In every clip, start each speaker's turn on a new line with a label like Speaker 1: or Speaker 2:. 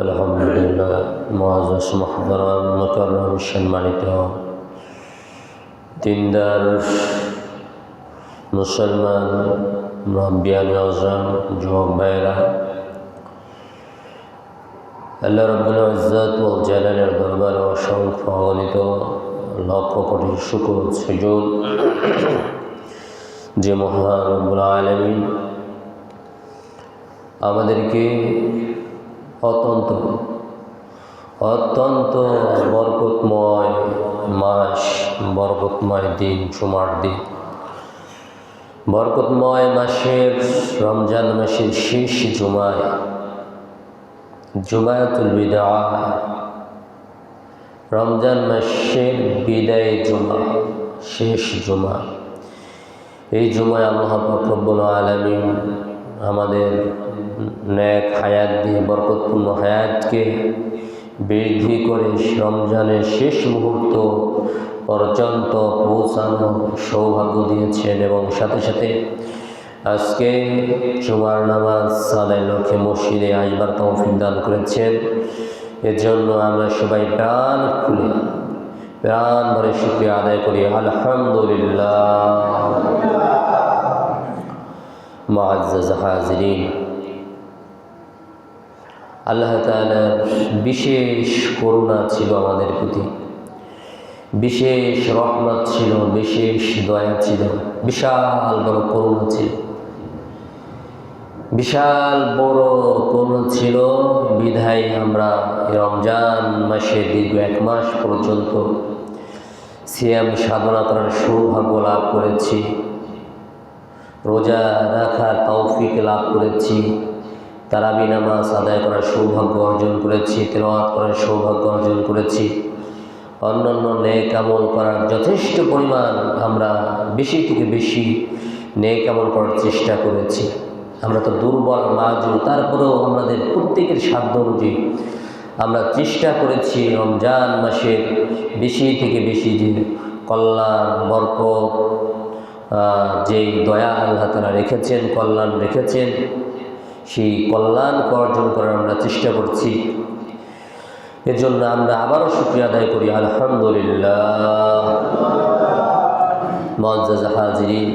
Speaker 1: আলহামদুলিল্লাহ। মুআজ্জাজ মুহতারাম মুকাররম সম্মানিত দিনদার মুসলমান মুরব্বিয়ান আযম যুবক ভাইরা, আল্লাহ রাব্বুল ইজ্জত ওয়াল জালালের দরবারে অসংখ্য অগণিত লক্ষ কোটি শুকর সুজুদ যে মহান রব্বুল আলামিন আমাদেরকে অত্যন্ত বরকতময় মাস, বরকতময় দিন, জুমার দিন, বরকতময় মাসের রমজান মাসের শেষ জুমায়, জুমাতুল বিদা, রমজান মাসের বিদায় জুমা, শেষ জুমা। এই জুমায় আল্লাহ পাক রব্বুল আলামিন আমাদের নেক হায়াত দিয়ে বরকতপূর্ণ হায়াতকে বৃদ্ধি করে রমজানের শেষ মুহূর্ত পর্যন্ত পৌঁছানোর সৌভাগ্য দিয়েছেন এবং সাথে সাথে আজকে জুমার নামাজ আদায়ের লক্ষ্যে মসজিদে আসবার তৌফিক দান করেছেন। এজন্য আমরা সবাই প্রাণ ভরে শুকরিয়া আদায় করি, আলহামদুলিল্লাহ। মুআজ্জাজ হাজিরিন, আল্লাহ তাআলার বিশেষ করুণা ছিল আমাদের প্রতি, বিশেষ রহমত ছিল, বিশেষ দয়া ছিল, বিশাল বড় করুণা ছিল, বিশাল বড় করুণা ছিল। বিধায় আমরা রমজান মাসে দীর্ঘ 1 মাস পর্যন্ত সিয়াম সাধনা করার সৌভাগ্য লাভ করেছি, রোজা রাখার তৌফিক লাভ করেছি, তারাবি নামাজ আদায় করার সৌভাগ্য অর্জন করেছি, তেলাওয়াত করার সৌভাগ্য অর্জন করেছি, অন্যান্য নেক আমল করার যথেষ্ট পরিমাণ আমরা বেশি থেকে বেশি নেক আমল করার চেষ্টা করেছি। আমরা তো দুর্বল মাজুর, তারপরেও আমাদের প্রত্যেকের সাধ্য অনুযায়ী আমরা চেষ্টা করেছি রমজান মাসের বেশি থেকে বেশি যে কল্যাণ বরকত, যেই দয়া আল্লাহ তাআলা রেখেছেন, কল্যাণ রেখেছেন, সেই কল্যাণকে অর্জন করার আমরা চেষ্টা করছি। এজন্য আমরা আবারও শুকরিয়া আদায় করি, আলহামদুলিল্লাহ। মুআজ্জাজ হাজিরিন,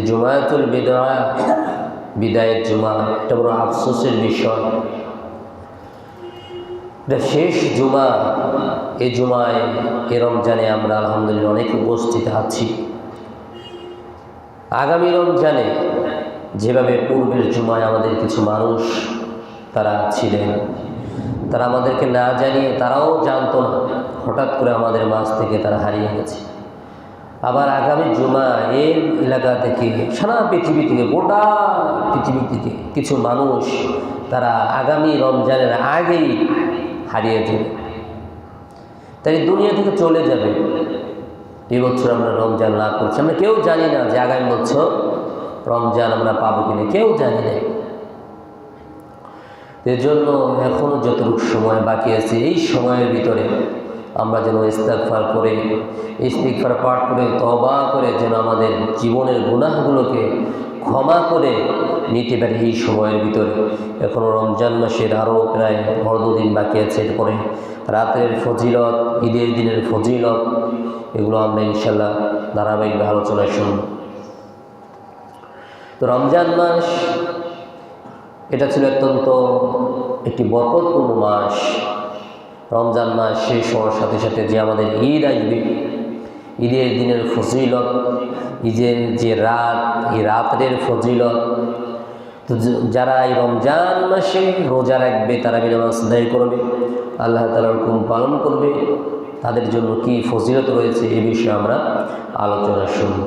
Speaker 1: জুমাতুল বিদা, বিদায়ের জুমা, এটা বড় আফসোসের বিষয়। এটা শেষ জুমা। এই জুমায়, এ রমজানে আমরা আলহামদুলিল্লাহ অনেক উপস্থিত আছি। আগামী রমজানে যেভাবে পূর্বের জুমায় আমাদের কিছু মানুষ তারা ছিলেন, তারা আমাদেরকে না জানিয়ে, তারাও জানতো না, হঠাৎ করে আমাদের মাঝ থেকে তারা হারিয়ে গেছে। আবার আগামী জুমা এই এলাকা থেকে, সারা পৃথিবী থেকে, গোটা পৃথিবী থেকে কিছু মানুষ তারা আগামী রমজানের আগেই হারিয়ে যাবে, তাই দুনিয়া থেকে চলে যাবে। এই বছর আমরা রমজান লাভ করছি, আমরা কেউ জানি না যে আগামী বছর রমজান আমরা পাবো কিনা, কেউ জানি না। এজন্য এখনো যতটুকু সময় বাকি আছে, এই সময়ের ভিতরে আমরা যেন ইস্তিগফার করে, ইস্তিগফার পাঠ করে, তওবা করে যেন আমাদের জীবনের গুনাহগুলোকে ক্ষমা করে নিতে পারি এই সময়ের ভিতরে। এখনও রমজান মাসের আরও প্রায় 14 দিন বাকি আছে। এরপরে রাতের ফজিলত, ঈদের দিনের ফজিলত, এগুলো আমরা ইনশাল্লাহ ধারাবাহিক আলোচনায় শুনব। তো রমজান মাস এটা ছিল অত্যন্ত একটি বরকতপূর্ণ মাস। রমজান মাস শেষ হওয়ার সাথে সাথে যে আমাদের ঈদ আসবে, ঈদের দিনের ফজিলত, ঈদের যে রাত, এই রাতের ফজিলত, তো যারা এই রমজান মাসে রোজা রাখবে, তারাবি নামাজ আদায় করবে, আল্লাহ তাআলার হুকুম পালন করবে, তাদের জন্য কি ফজিলত রয়েছে এই বিষয়ে আমরা আলোচনা শুনব।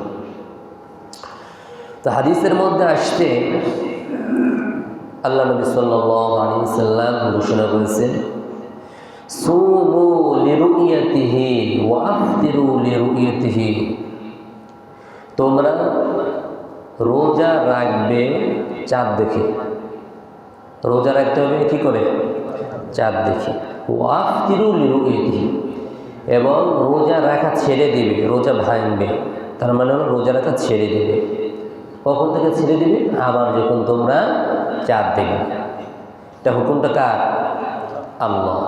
Speaker 1: তো হাদিসের মধ্যে আসছে, আল্লাহ নবী সাল্লাল্লাহু আলাইহি ওয়াসাল্লাম ঘোষণা করেছেন, সুমু লিরুইয়াতিহি ওয়া আফতিরু লিরুইয়াতিহি, তোমরা রোজা রাখবে চাঁদ দেখে। রোজা রাখতে হবে কি করে? চাঁদ দেখে। ওয়া আফতিরু লিরুইয়াতিহি, এবং রোজা রাখা ছেড়ে দিবে, রোজা ভাঙবে, তার মানে হলো রোজা রাখা ছেড়ে দিবে। কখন থেকে ছেড়ে দিবে? আবার যখন তোমরা চাঁদ দেখবে। এটা হুকুমটা কার? আল্লাহ।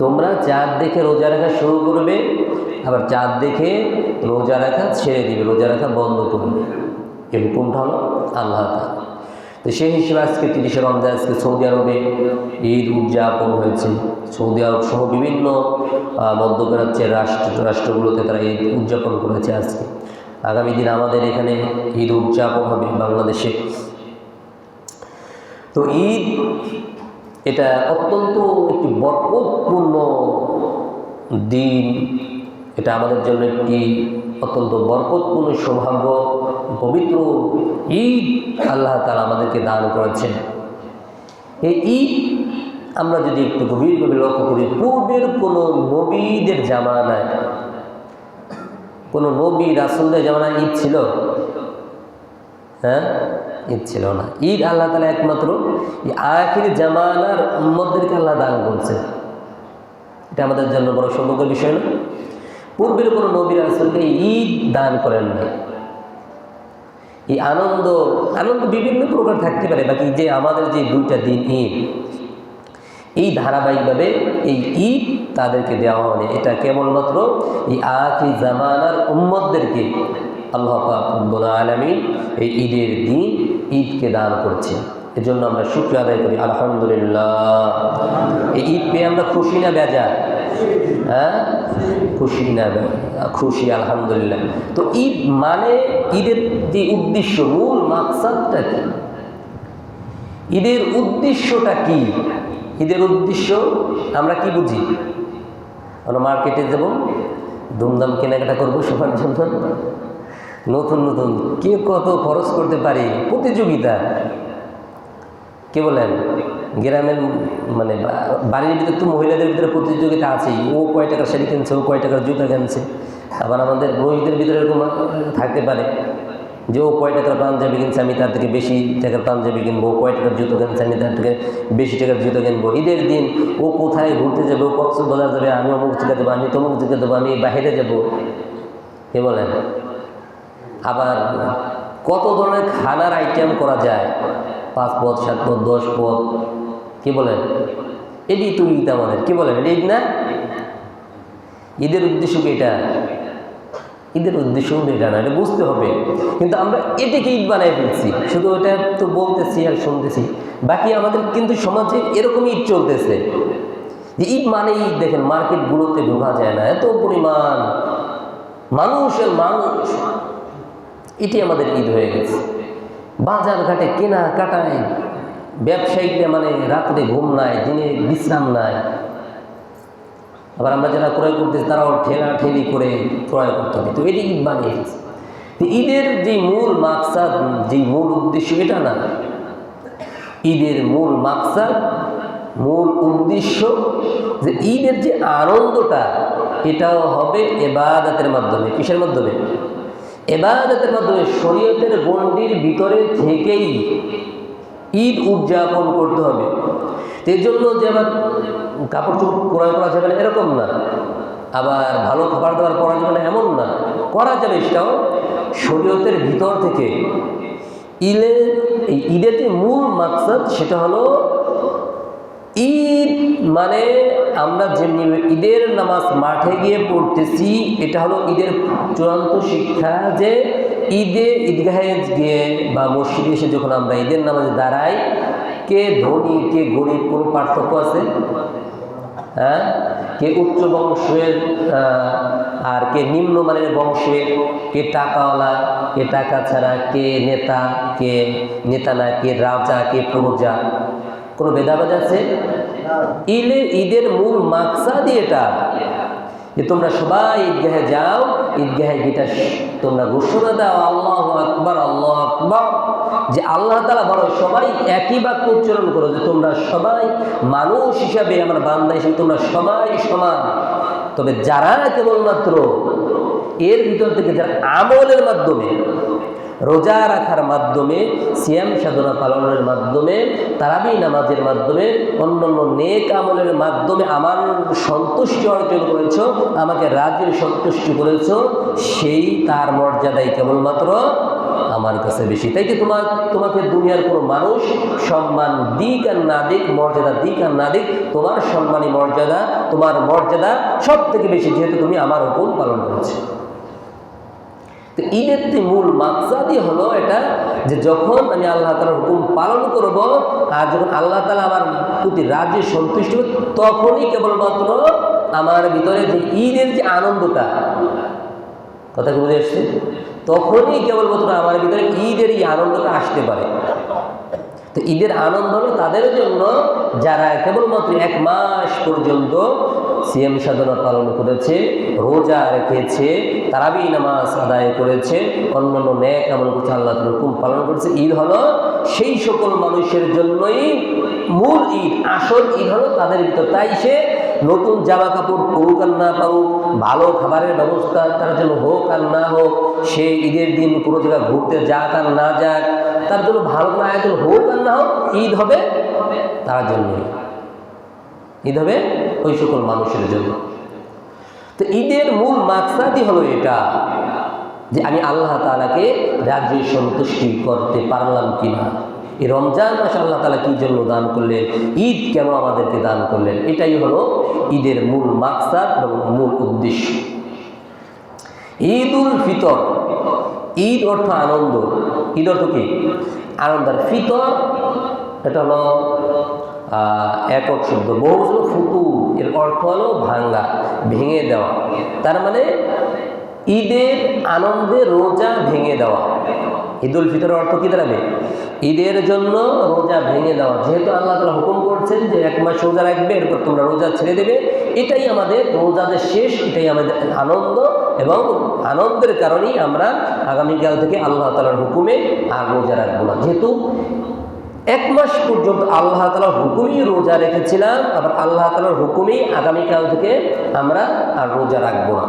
Speaker 1: তোমরা চাঁদ দেখে রোজা রাখা শুরু করবে, আবার চাঁদ দেখে রোজা রাখা ছেড়ে দিবে, রোজা রাখা বন্ধ করবে। এই হুকুমটা হলো আল্লাহ তাআলা। তো সেই হিসেবে আজকে 30শে রমজান আজকে সৌদি আরবে ঈদ উদযাপন হয়েছে। সৌদি আরব সহ বিভিন্ন মধ্যপ্রাচ্যের রাষ্ট্রগুলোতে তারা ঈদ উদযাপন করেছে। আজকে আগামী দিন আমাদের এখানে ঈদ উদযাপন হবে বাংলাদেশে। তো ঈদ এটা অত্যন্ত একটি বরকতপূর্ণ দিন, এটা আমাদের জন্য একটি অত্যন্ত বরকতপূর্ণ সৌভাগ্য, পবিত্র ঈদ আল্লাহ তাআলা আমাদেরকে দান করেছেন। এই ঈদ আমরা যদি একটু গভীরভাবে লক্ষ্য করি, পূর্বের কোনো নবীদের জামানায়, কোনো নবী রাসূলদের জামানায় ঈদ ছিল? হ্যাঁ, ঈদ ছিল না। ঈদ আল্লাহ তাআলা একমাত্র আখির জামানার উম্মতদেরকে আল্লাহ দান করছে। এটা আমাদের জন্য বড় সৌভাগ্যের বিষয় না? পূর্বের কোনো নবী রাসূলকে ঈদ দান করেন না। এই আনন্দ বিভিন্ন প্রকার থাকতে পারে, বাকি যে আমাদের যে দুইটা দিন ঈদ, এই ধারাবাহিকভাবে এই ঈদ তাদেরকে দেওয়া হয়নি। এটা কেবলমাত্র এই আখির জামানার উম্মতদেরকে আল্লাহ পাক রব্বুল আলামিন এই ঈদের দিন ঈদকে দান করছেন। এজন্য আমরা শুকরিয়া আদায় করি, আলহামদুলিল্লাহ। এই ঈদ পেয়ে আমরা খুশি না বেজার? হ্যাঁ, খুশি না খুশি, আলহামদুলিল্লাহ। তো ঈদ মানে ঈদের যে উদ্দেশ্য, মূল মাকসাদটা কি? ঈদের উদ্দেশ্যটা কি? ঈদের উদ্দেশ্য আমরা কি বুঝি? আমরা মার্কেটে যাব, ধুমধাম কেনাকাটা করবো সবার জন্য, নতুন নতুন কে কত খরচ করতে পারি, প্রতিযোগিতা। কে বলেন? গ্রামের মানে বাড়ির ভিতরে তো মহিলাদের ভিতরে প্রতিযোগিতা আছেই, ও কয় টাকার শাড়ি কিনছে, ও কয় টাকার জুতা কিনছে। আবার আমাদের পুরোহিতের ভিতরে এরকম থাকতে পারে যে ও কয় টাকার পাঞ্জাবি কিনছে, আমি তার থেকে বেশি টাকার পাঞ্জাবি কিনবো, কয় টাকার জুতো কিনছে, আমি তার থেকে বেশি টাকার জুতো কিনবো। ঈদের দিন ও কোথায় ঘুরতে যাবে, ও কক্সবাজার যাবে, আমি অমুক জায়গা দেবো, আমি তমুক জায়গা দেবো, আমি বাইরে যাবো। কে বলেন? আবার কত ধরনের খানার আইটেম করা যায়, 5 পদ 7 পদ 10 পদ। কি বলেন? এটি তো ঈদ আমাদের। কি বলেন? এটা ঈদ না? ঈদের উদ্দেশ্য কি এটা? ঈদের উদ্দেশ্য এটা না, এটা বুঝতে হবে। কিন্তু আমরা এটাকে ঈদ বানাই ফেলছি, শুধু ওটা তো বলতেছি আর শুনতেছি। বাকি আমাদের কিন্তু সমাজে এরকম ঈদ চলতেছে যে ঈদ মানে ঈদ। দেখেন মার্কেটগুলোতে ঢোকা যায় না, এত পরিমাণ মানুষের মানুষ। এটি আমাদের ঈদ হয়ে গেছে। বাজার ঘাটে কেনা কাটায় ব্যবসায়ীরা মানে রাত্রে ঘুম নাই, দিনে বিশ্রাম নাই। আবার আমরা যারা ক্রয় করতেছি তারাও ঠেলা ঠেলি করে ক্রয় করতে হবে। তো এটি ঈদ বানিয়ে গেছে। তো ঈদের যে মূল মাকসাদ, যে মূল উদ্দেশ্য এটা না। ঈদের মূল মাকসাদ, মূল উদ্দেশ্য যে ঈদের যে আনন্দটা, এটাও হবে ইবাদতের মাধ্যমে। কিসের মাধ্যমে? ইবাদতের মাধ্যমে। শরীয়তের গণ্ডির ভিতরে থেকেই ঈদ উদযাপন করতে হবে। এর জন্য যে আবার কাপড় চোপড় ক্রয় করা যাবে না এরকম না, আবার ভালো খাবার দাবার করা যাবে না এমন না, করা যাবে। সেটাও শরীয়তের ভিতর থেকে। এই ঈদের যে মূল মাকসাদ সেটা হলো ঈদ মানে আমরা যেমনি ঈদের নামাজ মাঠে গিয়ে পড়তেছি, এটা হলো ঈদের চূড়ান্ত শিক্ষা। যে ঈদগাহে গিয়ে বা মসজিদে এসে যখন আমরা ঈদের নামাজে দাঁড়াই, কে ধনী কে গরিব কোনো পার্থক্য আছে? হ্যাঁ, কে উচ্চ বংশের আর কে নিম্নমানের বংশের, কে টাকাওয়ালা কে টাকা ছাড়া, কে নেতা কে নেতা না, কে রাজা কে প্রজা, কোনো ভেদাভেদ আছে? ঈদের মূল মাকসাদই এটা যে তোমরা সবাই ঈদগাহে যাও, ঈদগাহে গিয়ে তোমরা ঘোষণা দাও আল্লাহু আকবার, আল্লাহু আকবার, যে আল্লাহ তাআলা বড়। সবাই একই বাক্য উচ্চারণ করো যে তোমরা সবাই মানুষ হিসাবে, আমার বান্দা হিসেবে তোমরা সবাই সমান। তবে যারা কেবলমাত্র এর ভিতর থেকে যারা আমলের মাধ্যমে, রোজা রাখার মাধ্যমে, সিয়াম সাধনা পালনের মাধ্যমে, তারাবি নামাজের মাধ্যমে, অন্যান্য নেক আমলের মাধ্যমে আমার সন্তুষ্টি অর্জন করেছ, আমাকে রাজ্যের সন্তুষ্টি করেছ, সেই তার মর্যাদায় কেবলমাত্র আমার কাছে বেশি। তাই কি তোমাকে দুনিয়ার কোনো মানুষ সম্মান দিক আর না দিক, মর্যাদা দিক আর না দিক, তোমার সম্মানী মর্যাদা, তোমার মর্যাদা সব থেকে বেশি, যেহেতু তুমি আমার হুকুম পালন করেছো। তো ঈদের মূল মাকসাদই হলো এটা, যে যখন আমি আল্লাহ তাআলার হুকুম পালন করব আর যখন আল্লাহ তাআলা আমার প্রতি রাজি সন্তুষ্ট হবে, তখনই কেবলমাত্র আমার ভিতরে যে ঈদের যে আনন্দটা, কথা কি বুঝে আসছে, তখনই কেবলমাত্র আমার ভিতরে ঈদের এই আনন্দটা আসতে পারে। তো ঈদের আনন্দ হলো তাদের জন্য যারা কেবলমাত্র 1 মাস পর্যন্ত সিয়াম সাধনা পালন করেছে, রোজা রেখেছে, তারাবি নামাজ আদায় করেছে, অন্যান্য নেক আমল করেছে, আল্লাহ তাআলার হুকুম পালন করেছে। ঈদ হলো সেই সকল মানুষের জন্যই মূল ঈদ, আসল ঈদ হলো তাদের ভিতর। তাই সে নতুন জামা কাপড় পরুক আর না পারুক, ভালো খাবারের ব্যবস্থা তার জন্য হোক আর না হোক, সে ঈদের দিন কোনো জায়গায় ঘুরতে যাক আর না যাক, তার জন্য ভালো কোনো আয়োজন হোক আর না হোক, ঈদ হবে তার জন্যই। ঈদ হবে ওই সকল মানুষের জন্য। তো ঈদের মূল মাকসাদই হলো এটা, যে আমি আল্লাহ তাআলাকে রাজি সন্তুষ্টি করতে পারলাম কিনা। এই রমজান মাস আল্লাহ তাআলা কি জন্য দান করলেন, ঈদ কেন আমাদেরকে দান করলেন, এটাই হলো ঈদের মূল মাকসাদ এবং মূল উদ্দেশ্য। ঈদুল ফিতর, ঈদ অর্থ আনন্দ, ঈদ অর্থ কি আনন্দ, আর ফিতর এটা হলো একক শব্দ, বহু ফুতুর, এর অর্থ হলো ভাঙ্গা, ভেঙে দেওয়া। তার মানে ঈদের আনন্দে রোজা ভেঙে দেওয়া। ঈদুল ফিতরের অর্থ কি দাঁড়াবে, ঈদের জন্য রোজা ভেঙে দেওয়া। যেহেতু আল্লাহ তাআলা হুকুম করছেন যে 1 মাস রোজা রাখবে, এরপর তোমরা রোজা ছেড়ে দেবে, এটাই আমাদের রোজাদের শেষ, এটাই আমাদের আনন্দ, এবং আনন্দের কারণেই আমরা আগামীকাল থেকে আল্লাহ তাআলার হুকুমে আর রোজা রাখবো না। যেহেতু 1 মাস পর্যন্ত আল্লাহ তাআলার হুকুমেই রোজা রেখেছিলাম, আবার আল্লাহ তাআলার হুকুমেই আগামীকাল থেকে আমরা আর রোজা রাখবো না।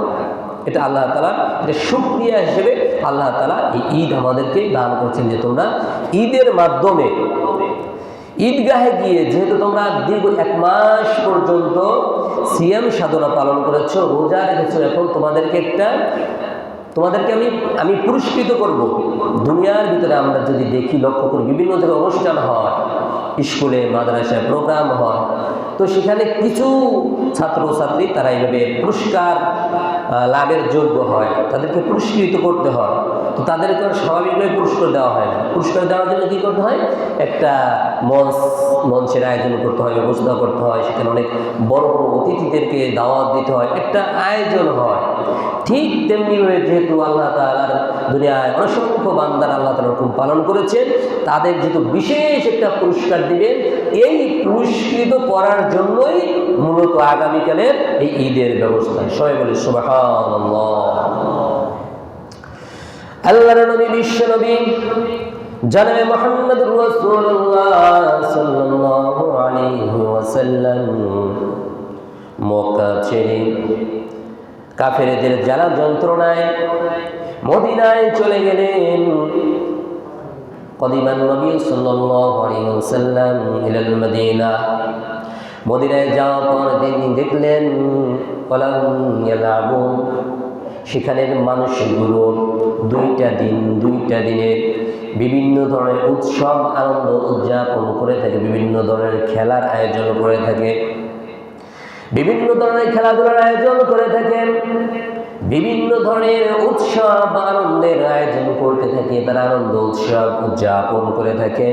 Speaker 1: এটা আল্লাহ তাআলা, এটা শুকরিয়া হিসেবে আল্লাহ তাআলা এই ঈদ আমাদেরকে দান করছেন, যে তোমরা ঈদের মাধ্যমে ঈদগাহে গিয়ে, যেহেতু তোমরা দীর্ঘ 1 মাস পর্যন্ত সিয়াম সাধনা পালন করেছো, রোজা রেখেছো, এখন তোমাদেরকে আমি পুরস্কৃত করব। দুনিয়ার ভিতরে আমরা যদি দেখি, লক্ষ্য করি, বিভিন্ন জায়গায় অনুষ্ঠান হয়, স্কুলে মাদ্রাসায় প্রোগ্রাম হয়, তো সেখানে কিছু ছাত্রছাত্রী তারা এইভাবে পুরস্কার লাভের যোগ্য হয়, তাদেরকে পুরস্কৃত করতে হয়। তো তাদেরকে স্বাভাবিকভাবে পুরস্কার দেওয়া হয় না। পুরস্কার দেওয়ার জন্য কী করতে হয়, একটা মঞ্চের আয়োজন করতে হয়, ব্যবস্থা করতে হয়, সেখানে অনেক বড় বড় অতিথিদেরকে দাওয়াত দিতে হয়, একটা আয়োজন হয়। ঠিক তেমনিভাবে যেহেতু আল্লাহ তাআলার দুনিয়ায় অসংখ্য বান্দার আল্লাহ তাআলার হুকুম পালন করেছেন, তাদের যেহেতু বিশেষ একটা পুরস্কার দিবেন, এই পুরস্কৃত করার জন্যই মূলত আগামীকালের এই ঈদের ব্যবস্থা। সবাই বলে সুবহানাল্লাহ। আল্লাহর নবী, বিশ্ব নবী জনাবে মুহাম্মদুর রাসূলুল্লাহ সাল্লাল্লাহু আলাইহি ওয়াসাল্লাম মক্কা ছেড়ে কাফেরদের জ্বালা যন্ত্রণায় মদিনায় চলে গেলেন। কদিমান নবী সাল্লাল্লাহু আলাইহি ওয়াসাল্লাম ইলাল মদিনা, মদিনায় যাওয়ার পর তিনি দেখলেন ফালাম ইয়ালাবুন, সেখানের মানুষগুলো 2টা দিনে বিভিন্ন ধরনের উৎসব আনন্দ উদযাপন করে থাকে, বিভিন্ন ধরনের খেলার আয়োজন করে থাকে, বিভিন্ন ধরনের খেলাধুলার আয়োজন করে থাকেন, বিভিন্ন ধরনের উৎসব আনন্দের আয়োজন করতে থাকে, তারা আনন্দ উৎসব উদযাপন করে থাকে।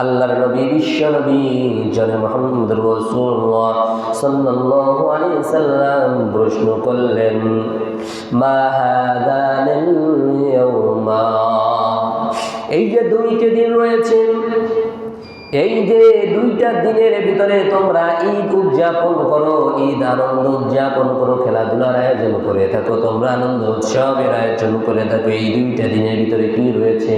Speaker 1: আল্লাহর নবী, বিশ্ব নবী জনাবে মুহাম্মদুর রাসূলুল্লাহ সাল্লাল্লাহু আলাইহি সাল্লাম প্রশ্ন করলেন, মা হাদানিল ইয়াউমা, এই যে 2টা দিন রয়েছে, এই যে 2টা দিনের ভিতরে তোমরা ঈদ উদযাপন করো, ঈদ আনন্দ উদযাপন করো, খেলাধুলার আয়োজন করে থাকো, তোমরা আনন্দ উৎসবের আয়োজন করে থাকো, এই 2টা দিনের ভিতরে কি রয়েছে,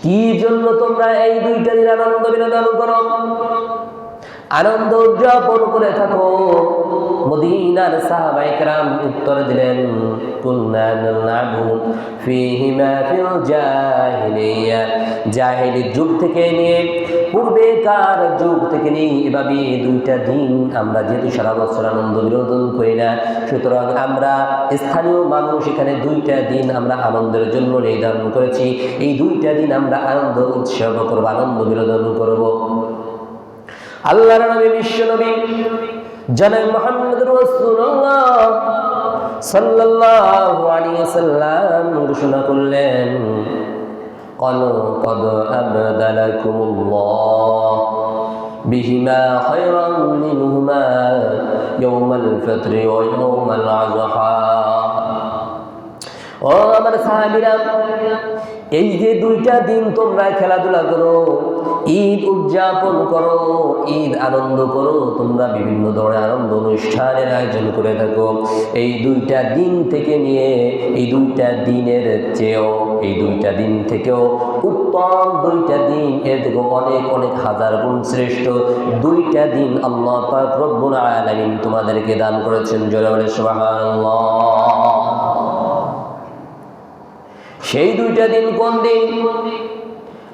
Speaker 1: কি জন্য তোমরা এই 2টা দিন আনন্দ বিনোদন করো? আনন্দ উদযাপন করে থাকো। মদিনার সাহাবায়ে কেরাম উত্তর দিলেন, কুননা নালআবু ফীহিমা ফিল জাহিলিয়া, জাহিলির যুগ থেকে নিয়ে পূর্বেকার যুগ থেকে নিয়ে এভাবে দুইটা দিন আমরা যেহেতু সারা বছর আনন্দ বিনোদন করি না, সুতরাং আমরা স্থানীয় মানুষ এখানে দুইটা দিন আমরা আনন্দের জন্য নির্ধারণ করেছি। এই দুইটা দিন আমরা আনন্দ উৎসব করব, আনন্দ বিনোদন করব। আল্লাহর নবী বিশ্ব নবী জনাব মুহাম্মদুর রাসূলুল্লাহ সাল্লাল্লাহু আলাইহি ওয়াসাল্লাম ঘোষণা করলেন, ক্বালু ক্বাদ আবদালাকুমুল্লাহ বিহিমা খায়রান মিনহুমা ইয়াওমাল ফিত্রি ওয়া ইয়াওমাল আযহা। ও আমার সাহাবীরা, এই যে দুইটা দিন তোমরা খেলাধুলা করো, ঈদ উদযাপন করো, ঈদ আনন্দ করো, তোমরা বিভিন্ন ধরনের আনন্দ অনুষ্ঠানের আয়োজন করে থাকো, এই দুইটা দিন থেকে নিয়ে এই দুইটা দিনের চেয়েও এই দুইটা দিন থেকেও উত্তম দুইটা দিন, এর থেকে অনেক অনেক হাজার গুণ শ্রেষ্ঠ দুইটা দিন আল্লাহ পাক রব্বুল আলামিন তোমাদেরকে দান করেছেন। জোরে বলে সুবহানাল্লাহ। সেই দুইটা দিন কোন দিন?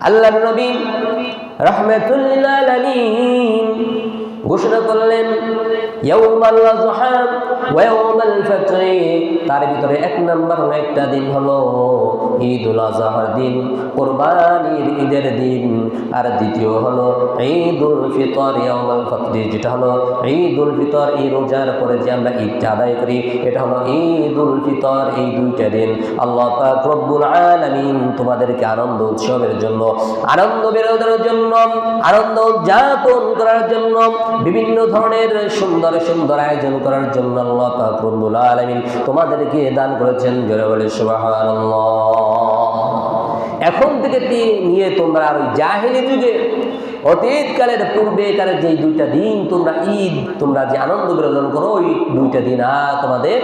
Speaker 1: আল্লাহর নবী রাহমাতুল লিল আলামিন ঘোষণা করলেন ইয়াউমাল আযহা ওয়া ইয়াউমাল ফিত্র। তার ভিতরে এক নাম্বার হলো একটা দিন হলো ঈদুল আযহার দিন, কুরবানির ঈদের দিন, আর দ্বিতীয় হলো ঈদুল ফিতর ইয়াউমাল ফিত্র, যেটা হলো ঈদুল ফিতর, এই রোজার পরে যে আমরা ঈদটা আদায় করি এটা হলো ঈদুল ফিতর। এই দুইটা দিন আল্লাহ পাক রব্বুল আলামিন তোমাদেরকে আনন্দ উৎসবের জন্য, আনন্দ বিনোদনের জন্য, আনন্দ উদযাপন করার জন্য, বিভিন্ন ধরনের সুন্দর সুন্দর আয়োজন করার জন্য আল্লাহ পাক রব্বুল আলামিন তোমাদেরকে দান করেছেন। জোরে বলে সুবহানাল্লাহ। এখন থেকে নিয়ে তোমরা আর ওই জাহেলি যুগে অতীতকালের পূর্বেকালের যে দুইটা দিন তোমরা ঈদ তোমরা যে আনন্দ বিনোদন করো, ওই দুইটা দিন আর তোমাদের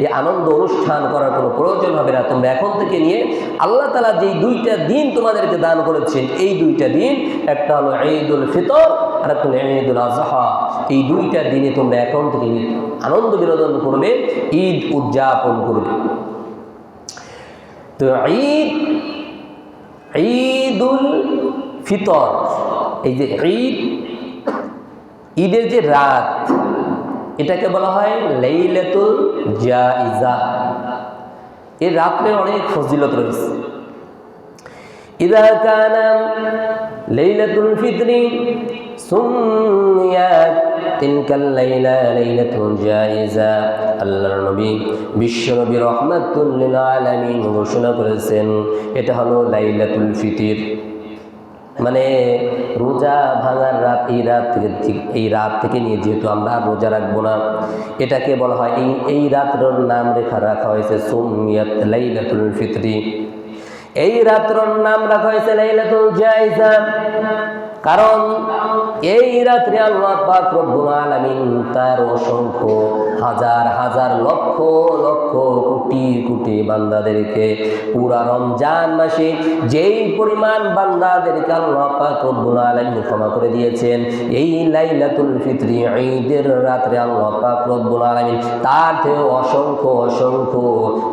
Speaker 1: এই আনন্দ অনুষ্ঠান করার কোনো প্রয়োজন হবে না। তোমরা এখন থেকে নিয়ে আল্লাহ তাআলা যেই দুইটা দিন তোমাদেরকে দান করেছেন, এই দুইটা দিন, একটা হলো ঈদুল ফিতর আর একটা হলো ঈদুল আযহা, এই দুইটা দিনে তোমরা এখন থেকে আনন্দ বিনোদন করবে, ঈদ উদযাপন করবে। তো ঈদুল ফিতর, এই যে ঈদের যে রাত, এটাকে বলা হয় লাইলাতুল জাইজা। এই রাতে অনেক ফজিলত রয়েছে। ইযা কানা লাইলাতুল ফিতরি সুমিয়াত তিলকাল লাইলা লাইলাতুল জাইজা। আল্লাহর নবী বিশ্ব নবী রাহমাতুল লিল আলামিন ঘোষণা করেছেন এটা হলো লাইলাতুল ফিতর, মানে রোজা ভাঙার রাত। এই রাত থেকে নিয়ে যেহেতু আমরা রোজা রাখবো না, এটাকে বলা হয় এই রাত্রের নাম রাখা হয়েছে সুমিয়াত লাইলাতুল ফিতরি। এই রাত্রের নাম রাখা হয়েছে লাইলাতুল জাইজা, কারণ এই রাত্রে আল্লাহ পাক রব্বুল আলামিন তার অসংখ্য হাজার হাজার লক্ষ লক্ষ কোটি কোটি বান্দাদেরকে পুরা রমজান মাসে যেই পরিমাণ বান্দাদেরকে আল্লাহ পাক রব্বুল আলামিন ক্ষমা করে দিয়েছেন, এই লাইলাতুল ফিতরি ঈদের রাত্রে আল্লাহ পাক রব্বুল আলামিন তার থেকে অসংখ্য অসংখ্য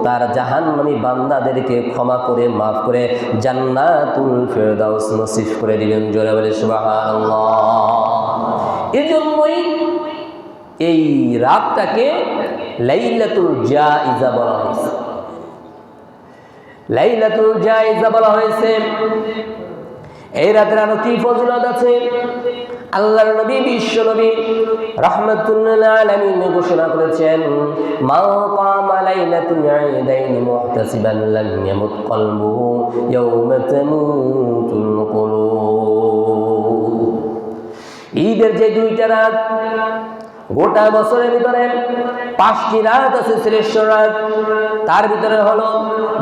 Speaker 1: তার জাহান্নামী বান্দাদেরকে ক্ষমা করে মাফ করে জান্নাতুল ফেরদাউস নসিব করে দিবেন। জোরে বলে সুবহানাল্লাহ। এজন্যই এই রাতটাকে লাইলাতুল জাইজা বলা হয়েছে। লাইলাতুল জাইজা বলা হয়েছে। এই রাতের আরো কি ফজিলত আছে? আল্লাহর নবী বিশ্ব নবী রাহমাতুল লিল আলামিন ঘোষণা করেছেন, মা কামা লাইলাতুল ঈদাইন মুহতাসিবান লাম ইয়ামুত কলবুহু ইয়াওমা তামুতুল কুলুব। ঈদের যে দুইটা রাত, গোটা বছরের ভিতরে 5টি রাত আছে শ্রেষ্ঠ রাত, তার ভিতরে হলো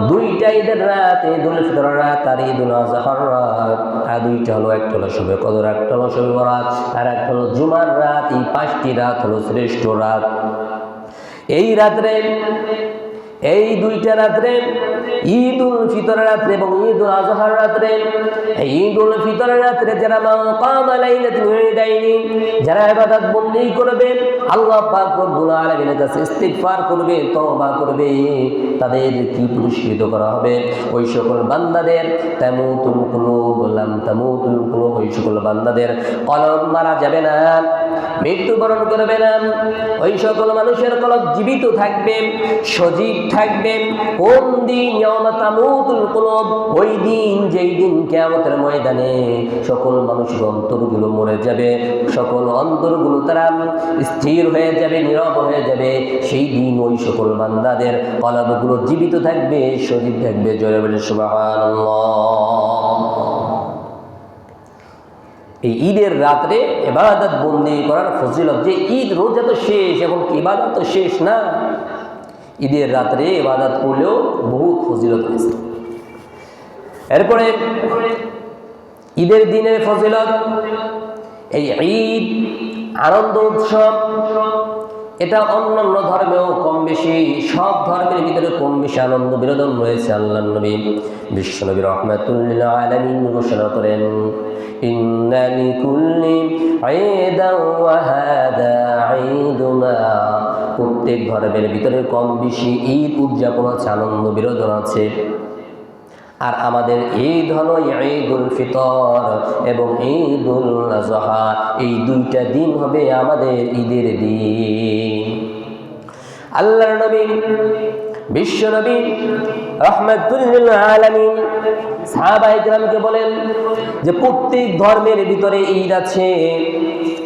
Speaker 1: দুইটা ঈদের রাত, ঈদুল ফিতরের রাত আর ঈদুল আযহার রাত। আর দুইটা হলো, একটা হলো শবে কদর, একটা হলো শবে বরাত, আর একটা হলো জুমার রাত। এই 5টি রাত হলো শ্রেষ্ঠ রাত। এই রাত্রে এই দুইটা রাত্রে, ঈদ উল ফিতরের রাত্রে এবং ঈদ উল আজহার রাত্রে, ঈদ উল ফিতরের রাত্রে যারা মাকামা লাইলাতুল ঈদাইনি যারা ইবাদত বন্দেগি করবে, আল্লাহ পাক রব্বুল আলামিনের কাছে ইস্তিগফার করবে, তওবা করবে, তাদের কি পুরস্কৃত করা হবে? ওই সকল বান্দাদের তামুতুল কুলুব, লাম তামুতুল কুলুব, ওই সকল বান্দাদের কলব মারা যাবে না, মৃত্যুবরণ করবে না। ওই সকল মানুষের কলব জীবিত থাকবে, সজীব থাকবে। কোন দিন? ইয়াউমা তামুতুল কুলুব, ওই দিন যেই দিন কিয়ামতের ময়দানে সকল মানুষের অন্তরগুলো মরে যাবে, সকল অন্তরগুলো তারা স্থির হয়ে যাবে, নীরব হয়ে যাবে। সেই দিন ওই সকল বান্দাদের কলবগুলো জীবিত থাকবে, সজীব থাকবে। জোরে বলে সুবহানাল্লাহ। এই ঈদের রাত্রে ইবাদত বন্দেগি করার ফজিলত, যে ঈদ রোজা তো শেষ, এখন ইবাদত তো শেষ না, ঈদের রাত্রে ইবাদত করলেও বহুত ফজিলত রয়েছে। এরপরে ঈদের দিনের ফজিলত, এই ঈদ আনন্দ উৎসব, এটা অন্যান্য ধর্মেও কম বেশি, সব ধর্মের ভিতরে কম বেশি আনন্দ বিনোদন রয়েছে। আল্লাহর নবী বিশ্বনবী রাহমাতুল লিল আলামিন ঘোষণা করেন, ইন্না লিকুল্লি ঈদান ওয়া হাদা ঈদুনা। প্রত্যেক ধর্মের ভিতরে কম বেশি ঈদ উদযাপন আছে, আনন্দ বিনোদন আছে। আর আমাদের ঈদ হলো ঈদুল ফিতর এবং ঈদুল আজহা, এই দুইটা দিন হবে আমাদের ঈদের দিন। আল্লাহর নবী বিশ্বনবী রাহমাতুল লিল আলামিন সাহাবায়ে কেরামকে বলেন যে প্রত্যেক ধর্মের ভিতরে ঈদ আছে,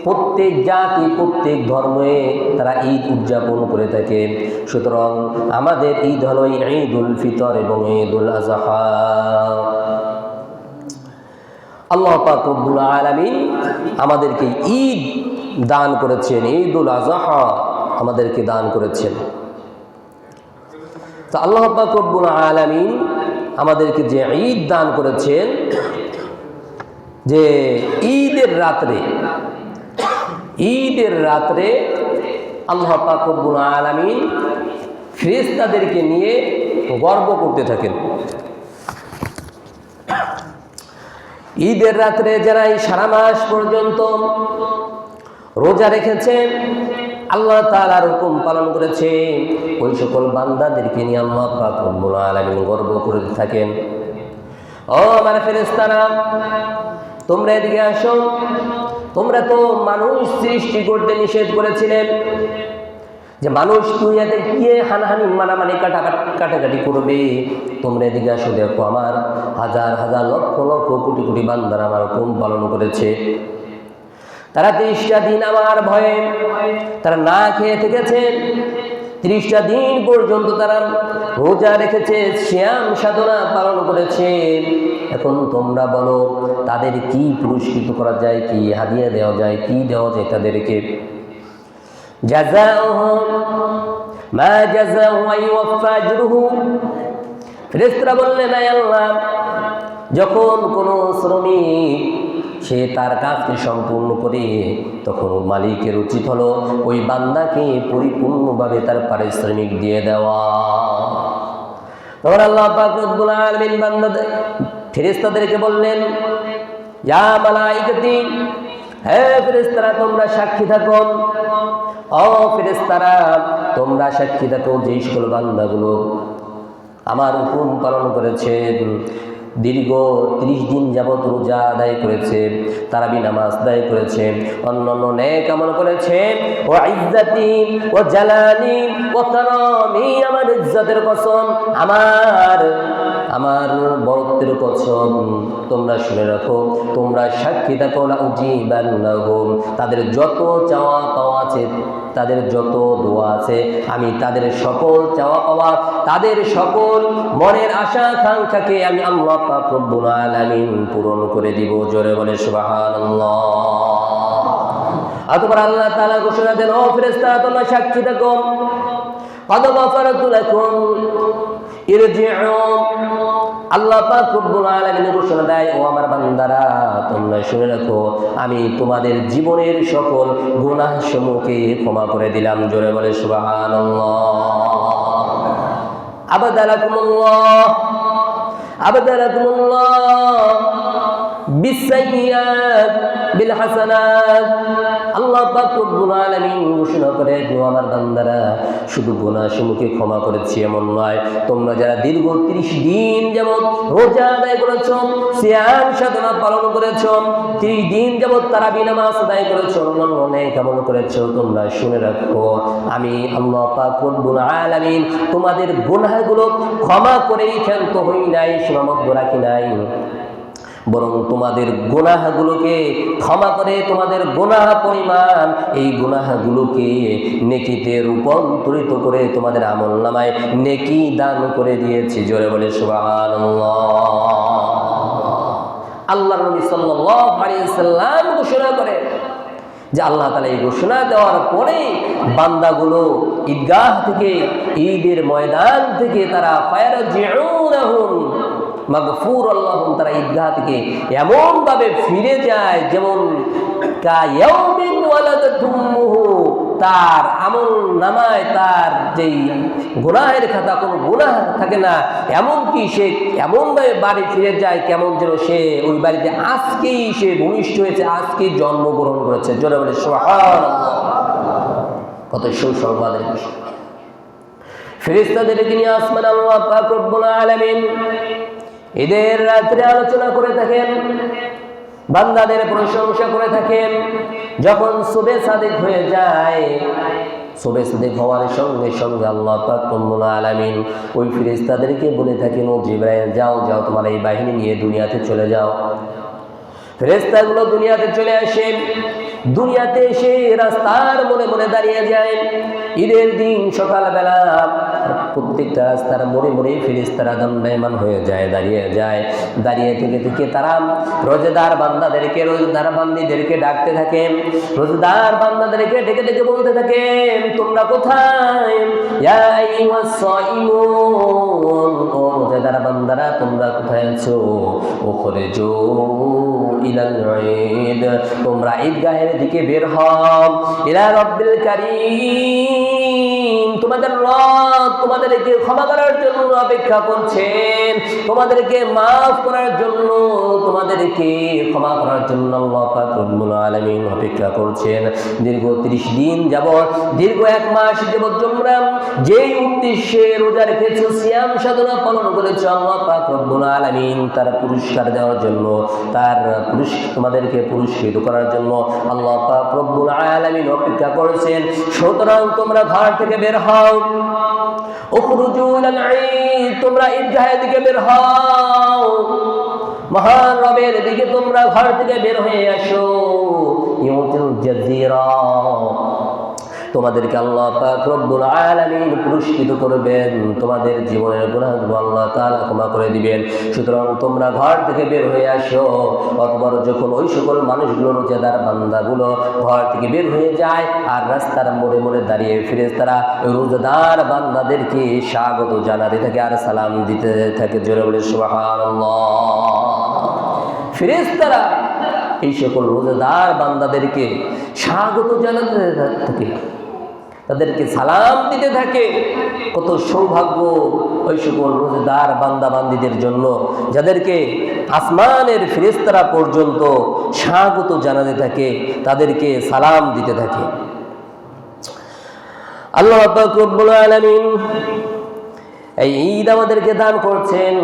Speaker 1: প্রত্যেক জাতি প্রত্যেক ধর্মে তারা ঈদ উদযাপন করে থাকে। সুতরাং আমাদের ঈদ হলো ঈদুল ফিতর এবং ঈদুল আজহা। আল্লাহ পাক রব্বুল আলামিন আমাদেরকে ঈদ দান করেছেন, ঈদুল আজহা আমাদেরকে দান করেছেন। তো আল্লাহ পাক রব্বুল আলামিন আমাদেরকে যে ঈদ দান করেছেন, যে ঈদের রাত্রে আল্লাহ পাক রব্বুল আলামিন ফেরেশতাদেরকে নিয়ে গর্ব করতে থাকেন। ঈদের রাত্রে যারা এই সারা মাস পর্যন্ত রোজা রেখেছেন, আল্লাহ তাআলার হুকুম পালন করেছে, ওই সকল বান্দাদেরকে নিয়ে আল্লাহ পাক রব্বুল আলামিন গর্ব করতে থাকেন। ও আমার ফেরেশতারা, তোমরা এদিকে আসো, তোমরা তো মানুষ সৃষ্টি করতে নিষেধ করেছিলেন, যে মানুষ দুনিয়াতে গিয়ে হানাহানি মারামারি কাটাকাটি করবে। তোমরা এদিকে আসো, দেখো আমার হাজার হাজার লক্ষ লক্ষ কোটি কোটি বান্দারা আমার হুকুম পালন করেছে। তারা 30টা দিন আমার ভয়ে তারা না খেয়ে থেকেছেন, 30টা দিন পর্যন্ত তারা রোজা রেখেছে, সিয়াম সাধনা পালন করেছে। এখন তোমরা বলো তাদের কি পুরস্কৃত করা যায়, কি হাদিয়া দেওয়া যায়, কি দেওয়া যায় তাদেরকে? জাযাউহুম মা জাযাউ ওয়াইওয়াফা আজরুহু। ফেরেশতারা বললেন, আয় আল্লাহ, যখন কোনো শ্রমিক সে তার কাজকে সম্পূর্ণ করে, তখন মালিকের উচিত হলো ওই বান্দাকে পরিপূর্ণভাবে তার পারিশ্রমিক দিয়ে দেওয়া। তখন আল্লাহ পাক রব্বুল আলামিন বান্দাদের ফেরেশতাদেরকে বললেন, ইয়া মালাইকাতি, হে ফেরেশতারা তোমরা সাক্ষী থাকো, ও ফেরেশতারা তোমরা সাক্ষী থাকো, যেই সকল বান্দাগুলো আমার হুকুম পালন করেছে, দীর্ঘ 30 দিন যাবত রোজা আদায় করেছে, তারাবি নামাজ আদায় করেছে, অন্যান্য নেক আমল করেছে, ও ইজ্জতি ও জালালি ও কারামি, আমার ইজ্জতের কসম, আমার বরত্বের কসম, তোমরা শুনে রাখো, তোমরা সাক্ষী থাকো, লাউজিবান্নাহুম, তাদের যত চাওয়া পাওয়া আছে, তাদের যত দোয়া আছে, আমি তাদের সকল চাওয়া পাওয়া, তাদের সকল মনের আশা আকাঙ্ক্ষাকে আমি আল্লাহ পাক রব্বুল আলামিন পূরণ করে দিব। জোরে বলে সুবহানাল্লাহ। অতঃপর আল্লাহ তাআলা ঘোষণা দেন, ও ফেরেশতারা তোমরা সাক্ষী থাকো, قد غفرت لكم ارجعوا। আল্লাহ পাক রব্বুল আলামিন ঘোষণা দেয়, ও আমার বান্দারা তোমরা শুনে রাখো, আমি তোমাদের জীবনের সকল গুনাহসমূহকে ক্ষমা করে দিলাম। জোরে বলে সুবহানাল্লাহ। আবদালাকুমুল্লাহ বিসাইয়্যাত বিল হাসানাত। আল্লাহ পাক রব্বুল আলামিন ঘোষণা করে, আমার বান্দারা শুধু গুনাহসমূহকে ক্ষমা করেছি এমন নয়, তোমরা যারা দীর্ঘ 30 দিন যাবত রোজা আদায় করেছো, সিয়াম সাধনা পালন করেছো, 30 দিন যাবত তারাবি নামাজ আদায় করেছো, অনেক আমল করেছো, তোমরা শুনে রাখো, আমি আল্লাহ পাক রব্বুল আলামিন তোমাদের গুনাহগুলো ক্ষমা করেই ক্ষান্ত হই নাই, সীমাবদ্ধ রাখি নাই, বরং তোমাদের গুনাহগুলোকে ক্ষমা করে তোমাদের গুনাহ পরিমাণ, এই গুনাহগুলোকে নেকিতে রূপান্তরিত করে তোমাদের আমলনামায় নেকি দান করে দিয়েছি। জোরে বলে সুবহানাল্লাহ। আল্লাহর নবী সাল্লাল্লাহু আলাইহি সাল্লাম ঘোষণা করে যে আল্লাহ তাআলা এই ঘোষণা দেওয়ার পরে বান্দাগুলো ঈদগাহ থেকে, ঈদের ময়দান থেকে তারা ফায়ারজিউনাহুম মাগফুর আল্লাহুম, তারা ঈদগাহ থেকে এমন ভাবে ফিরে যায় যেমন কায়াউমিন ওয়ালাদাতুহু, তার আমল নামায় তার যেই গুনাহের খাতা কোনো গুনাহ থাকে না, এমনকি সে এমনভাবে বাড়ি ফিরে যায় কেমন যেন সে ওই বাড়িতে আজকেই সে ভূমিষ্ঠ হয়েছে, আজকেই জন্মগ্রহণ করেছে। জোরে বলে সুবহানাল্লাহ। কত সুসংবাদের বিষয়। ফেরেশতাদেরকে নিয়ে আসমান আল্লাহ পাক রব্বুল আলামিন ঈদের রাত্রে আলোচনা করে থাকেন, বান্দাদের প্রশংসা করে থাকেন। যখন সুবে সাদিক হয়ে যায়, সুবে সাদিক হওয়ার সঙ্গে সঙ্গে আল্লাহ পাক রব্বুল আলামিন ওই ফেরেশতাদেরকে বলে থাকেন, ও জিবরাইল যাও যাও, তোমার এই বাহিনী নিয়ে দুনিয়াতে চলে যাও। ফেরেশতাগুলো দুনিয়াতে চলে আসে, দুনিয়াতে এসে রাস্তার মোড়ে মোড়ে দাঁড়িয়ে যায়। ঈদের দিন সকালবেলা প্রত্যেকটা রাস্তার মোড়ে মোড়ে ফেরেশতারা দণ্ডায়মান হয়ে যায়, দাঁড়িয়ে যায়। দাঁড়িয়ে থেকে থেকে তারা রোজাদার বান্দাদেরকে, রোজাদার বান্দীদেরকে ডাকতে থাকে, রোজাদার বান্দাদেরকে ডেকে ডেকে বলতে থাকে, তোমরা কোথায়? ইয়া আইয়ুহাস সাইমুন, ও রোজাদার বান্দারা তোমরা কোথায় আছো? উখরিজু ইলাল ঈদ, তোমরা ঈদগাহের দিকে বের হও। ইলা রাব্বিল কারীম, তোমাদের রব তোমাদেরকে ক্ষমা করার জন্য অপেক্ষা করছেন, তোমাদেরকে মাফ করার জন্য, তোমাদেরকে ক্ষমা করার জন্য আল্লাহ পাক রব্বুল আলামিন অপেক্ষা করছেন। দীর্ঘ 30 দিন যাবত, দীর্ঘ 1 মাস যাবত তোমরা যেই উদ্দেশ্যে রোজা রেখেছো, সিয়াম সাধনা পালন করেছো, আল্লাহ পাক রব্বুল আলামিন তার পুরস্কার দেওয়ার জন্য, তার তোমাদেরকে পুরস্কৃত করার জন্য আল্লাহ পাক রব্বুল আলামিন অপেক্ষা করেছেন। সুতরাং তোমরা ঘর থেকে বের হও, উখরুজু ইলাল ঈদ, তোমরা ঈদগাহের দিকে বের হও, মহান রবের দিকে তোমরা ঘর থেকে বের হয়ে আসো। ইউতিল জাযীরা, তোমাদেরকে আল্লাহ পাক রব্বুল আলামিন পুরস্কৃত করবেন, তোমাদের জীবনের গুনাহগুলো আল্লাহ তাআলা ক্ষমা করে দিবেন। সুতরাং তোমরা ঘর থেকে বের হয়ে আসো। অতঃপর যখন ওই সকল মানুষগুলো, রোজাদার বান্দাগুলো ঘর থেকে বের হয়ে যায় আর রাস্তার মোড়ে মোড়ে দাঁড়িয়ে ফেরেশতারা রোজাদার বান্দাদেরকে স্বাগত জানাতে থাকে আর সালাম দিতে থাকে। জোরে বলে সুবহানাল্লাহ। ফেরেশতারা এই সকল রোজাদার বান্দাদেরকে স্বাগত জানাতে থাকে, তাদেরকে সালাম দিতে থাকে। কত সৌভাগ্য ওই সকল রোজাদার বান্দা বান্দীদের জন্য, যাদেরকে আসমানের ফেরেশতারা পর্যন্ত স্বাগত জানাতে থাকে, তাদেরকে সালাম দিতে থাকে। আল্লাহ পাক রব্বুল আলামিন এই ঈদ আমাদেরকে দান করছেন।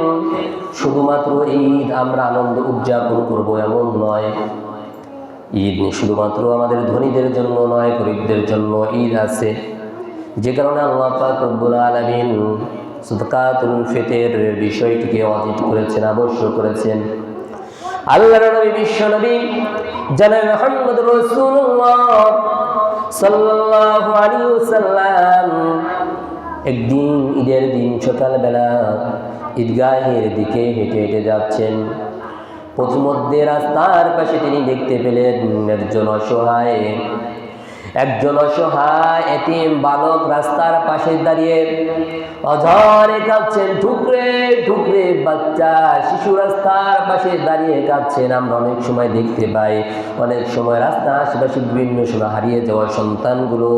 Speaker 1: শুধুমাত্র ঈদ আমরা আনন্দ উদযাপন করবো এমন নয়। ঈদ শুধুমাত্র আমাদের ধনীদের জন্য নয়, গরিবদের জন্য ঈদ আছে। যে কারণে আল্লাহ পাক রব্বুল আলামিন সাদাকাতুল ফিতর বিষয়টিকে ওয়াজিব করেছেন, আবশ্যক করেছেন। আল্লাহর নবী বিশ্ব নবী জনাব মুহাম্মদ রাসূলুল্লাহ সাল্লাল্লাহু আলাইহি ওয়াসাল্লাম একদিন ঈদের দিন সকালবেলা ঈদগাহের দিকে হেঁটে হেঁটে যাচ্ছেন। পথিমধ্যে রাস্তার পাশে তিনি দেখতে পেলেন একজন অসহায় একজন অসহায় এতিম বালক রাস্তার পাশে দাঁড়িয়ে অঝরে কাঁদছেন, ঠুকরে ঠুকরে বাচ্চা শিশু রাস্তার পাশে দাঁড়িয়ে কাঁদছেন। আমরা অনেক সময় দেখতে পাই, অনেক সময় রাস্তার আশেপাশে বিভিন্ন সময় হারিয়ে যাওয়া সন্তানগুলো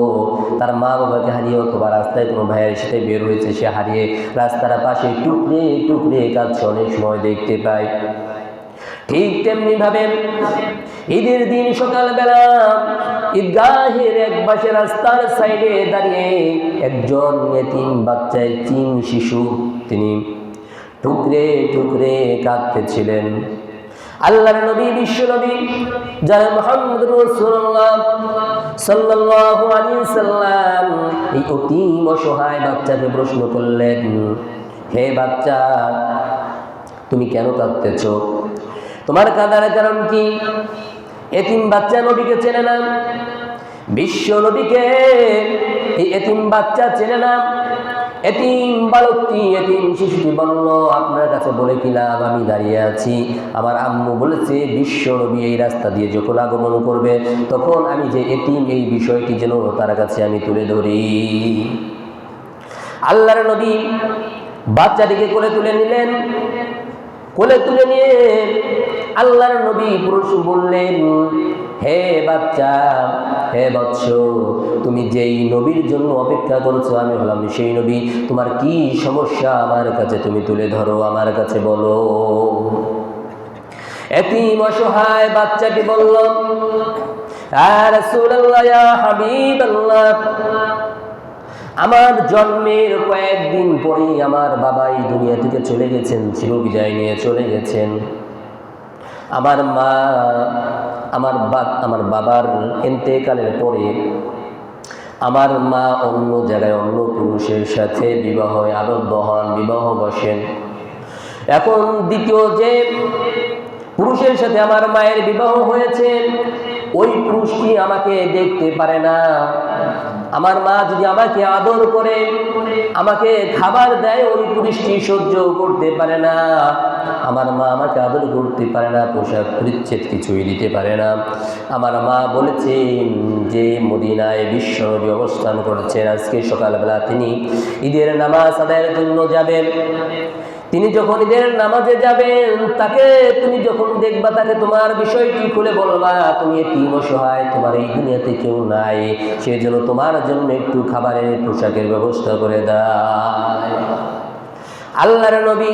Speaker 1: তার মা বাবাকে হারিয়ে অথবা রাস্তায় কোনো ভাইয়ের সাথে বের হয়েছে, সে হারিয়ে রাস্তার পাশে টুকরে টুকরে কাঁদছে, অনেক সময় দেখতে পাই। ঠিক তেমনি ভাবে ঈদের দিন সকালবেলা ঈদগাহের এক পাশে রাস্তার সাইডে দাঁড়িয়ে একজন এতিম বাচ্চা, এতিম শিশু, তিনি টুকরে টুকরে কাঁদতেছিলেন। আল্লাহর নবী, বিশ্ব নবী যারা মুহাম্মদুর রাসূলুল্লাহ সাল্লাল্লাহু আলাইহি সাল্লাম এই অতিম অসহায় বাচ্চাকে প্রশ্ন করলেন, হে বাচ্চা, তুমি কেন কাঁদতেছ? তোমার কাঁদার কারণ কি? এতিম বাচ্চা নবীকে চেনে না, বিশ্ব নবীকে এই এতিম বাচ্চা চেনে না। এতিম বালকটি, এতিম শিশুটি বলল, আপনার কাছে বলে কি লাভ, আমি দাঁড়িয়ে আছি, আমার আম্মু বলেছে বিশ্ব নবী এই রাস্তা দিয়ে যখন আগমন করবে তখন আমি যে এতিম এই বিষয়টি যেন তার কাছে আমি তুলে ধরি। আল্লাহর নবী বাচ্চাটিকে কোলে তুলে নিলেন। কোলে তুলে নিয়ে আল্লাহর নবী পুরুষ বললেন, হে বাচ্চা, হে বৎস, তুমি যেই নবীর জন্য অপেক্ষা করছো আমি হলাম সেই নবী। তোমার কি সমস্যা আমার কাছে তুমি তুলে ধরো, আমার কাছে বলো। এতিম অসহায় বাচ্চাটি বলল, ইয়া রাসূলুল্লাহ, ইয়া হাবিবাল্লাহ, আমার জন্মের কয়েকদিন পরেই আমার বাবা এই দুনিয়া থেকে চলে গেছেন, চিরবিদায় নিয়ে চলে গেছেন। আমার মা, আমার বাবার ইন্তেকালের পরে আমার মা অন্য জায়গায় অন্য পুরুষের সাথে বিবাহ আবদ্ধ হন, বিবাহ বসেন। এখন দ্বিতীয় যে পুরুষের সাথে আমার মায়ের বিবাহ হয়েছে, ওই পুরুষটি আমাকে দেখতে পারে না। আমার মা যদি আমাকে আদর করে, আমাকে খাবার দেয়, ওই পুরুষটি সহ্য করতে পারে না। আমার মা আমাকে আদর করতে পারে না, পোশাক পরিচ্ছেদ কিছুই দিতে পারে না। আমার মা বলেছেন যে মদিনায় বিশ্বনবী অবস্থান করেছেন, আজকে সকালবেলা তিনি ঈদের নামাজ আদায়ের জন্য যাবেন। তিনি যখন ঈদের নামাজে যাবেন, তাকে তুমি যখন দেখবা, তাকে তোমার বিষয়টি খুলে বলবা, তুমি এতিম অসহায়, তোমার এই দুনিয়াতে কেউ নাই, সে যেন তোমার জন্য একটু খাবারের পোশাকের ব্যবস্থা করে দেয়। আল্লাহর নবী